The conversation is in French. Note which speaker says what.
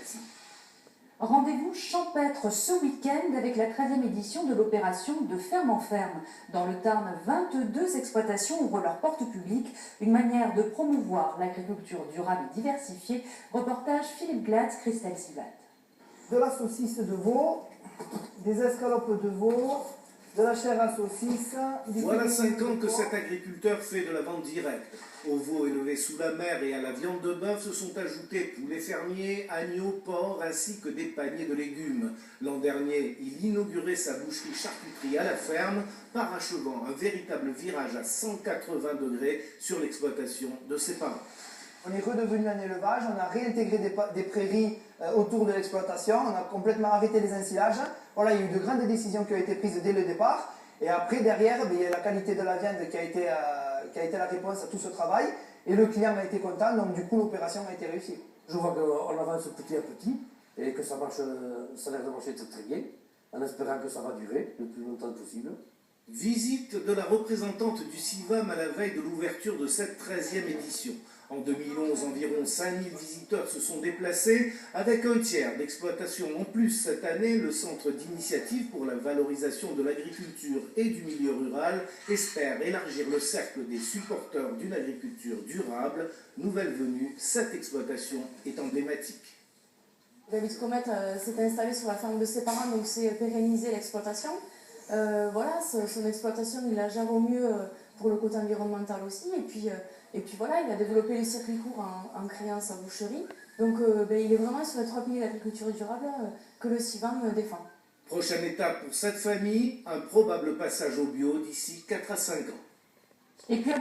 Speaker 1: médecin. Rendez-vous champêtre ce week-end avec la 13e édition de l'opération De ferme en ferme. Dans le Tarn, 22 exploitations ouvrent leurs portes publiques, une manière de promouvoir l'agriculture durable et diversifiée. Reportage Philippe Glatz, Christelle Sivat.
Speaker 2: De la saucisse de veau, des escalopes de veau, de la chair à saucisse.
Speaker 3: Voilà 5 ans que cet agriculteur fait de la vente directe. Aux veaux élevés sous la mer et à la viande de bœuf se sont ajoutés poulets fermiers, agneaux, porcs ainsi que des paniers de légumes. L'an dernier, il inaugurait sa boucherie-charcuterie à la ferme, parachevant un véritable virage à 180 degrés sur l'exploitation de ses parents.
Speaker 2: On est redevenu un élevage, on a réintégré des prairies autour de l'exploitation, on a complètement arrêté les ensilages. Voilà, il y a eu de grandes décisions qui ont été prises dès le départ. Et après, derrière, il y a la qualité de la viande qui a été la réponse à tout ce travail. Et le client a été content, donc du coup, l'opération a été réussie.
Speaker 4: Je vois qu'on avance petit à petit et que ça marche, ça a l'air de marcher très bien, en espérant que ça va durer le plus longtemps possible.
Speaker 3: Visite de la représentante du CIVAM à la veille de l'ouverture de cette 13e édition. En 2011, environ 5000 visiteurs se sont déplacés, avec un tiers d'exploitation en plus cette année. Le Centre d'initiative pour la valorisation de l'agriculture et du milieu rural espère élargir le cercle des supporters d'une agriculture durable. Nouvelle venue, cette exploitation est emblématique.
Speaker 5: David Comet s'est installé sur la ferme de ses parents, donc c'est pérenniser l'exploitation. Voilà, son exploitation, il la gère au mieux pour le côté environnemental aussi. Et puis voilà, il a développé les circuits courts en créant sa boucherie. Donc il est vraiment sur les 3 piliers d'agriculture durable que le CIVAM défend.
Speaker 3: Prochaine étape pour cette famille, un probable passage au bio d'ici 4 à 5 ans.
Speaker 1: Et puis